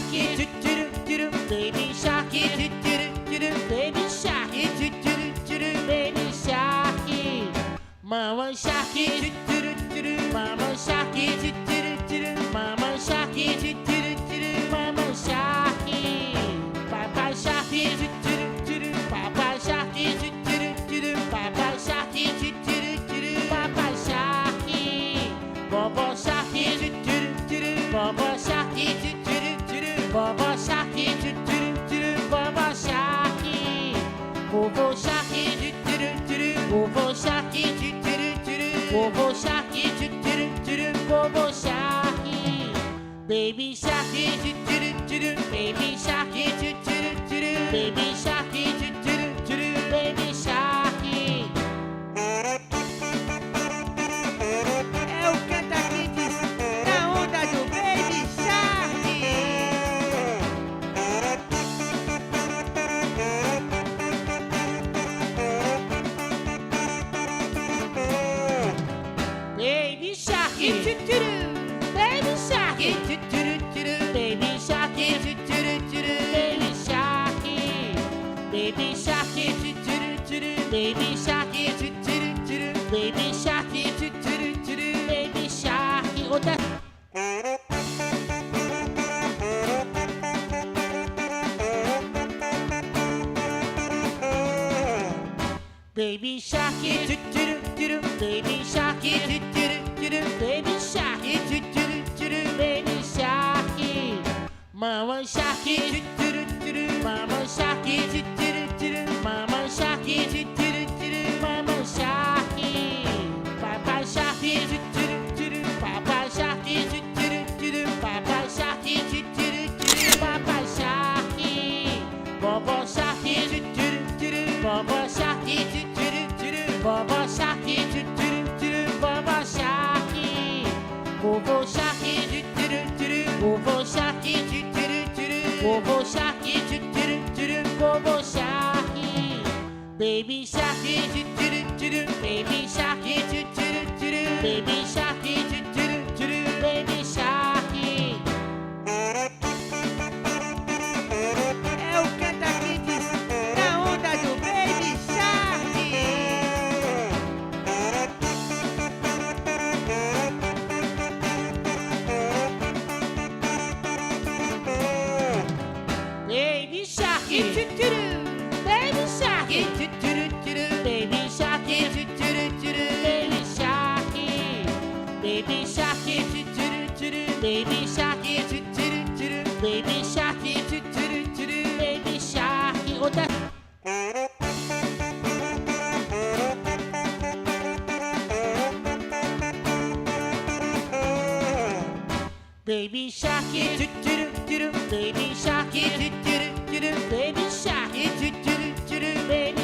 sharky, do do do do, baby sharky, do do do do, baby sharky, do do do do, baby sharky. Mama sharky, do do do do, mama sharky, do do do do, mama sharky, do do do do, mama sharky. Papa sharky, do do do do, papa sharky, do do do do, papa sharky, do do do do, papa sharky. Bobo sharky, do do do do, Bobo sharky, do do do do, Bobo sharky, do do do do, Bobo sharky. Bobo sharky, do do do do, Bobo sharky, do do do do, Bobo sharky, do do do do, Bobo sharky. Baby sharky, do do do do, baby sharky, do do do do, baby sharky, do do do do, baby sharky. É o Canta Kids na onda do Baby Shark. Baby sharky, do do do, baby sharky, do do do do, baby sharky, do do do do, baby sharky. Baby sharky, do do do do, baby sharky, do do do do, baby sharky, do do do do, baby sharky. Oh, that. Baby sharky, do do do do, baby sharky, do do do do, baby sharky, do do do do, baby sharky. Mama sharky, do do do do, mama sharky, do do do do, mama sharky, do do do do, mama sharky. Papa sharky, do do do do, papa sharky, do do do do, papa sharky, do do do do, papa sharky. Bobo sharky, do do do do, Bobo sharky, do do do do, Bobo sharky, do do do do, Bobo sharky. Bobo sharky, do do do do, Bobo sharky, do do do do, Bobo sharky, do do do do, Bobo sharky. Baby sharky, do do do do, baby sharky, do do do do, baby sharky, do do do do, baby sharky. É o Canta Kids na onda do Baby Shark. Baby sharky, do do do, baby sharky, do do do do, baby sharky, do do do do, baby sharky. Baby sharky, do do do do, baby sharky, do do do do, baby sharky, do do do do, baby sharky. Oh, that. Baby sharky, do do do do, baby sharky, do do do do, baby sharky, do do do do, baby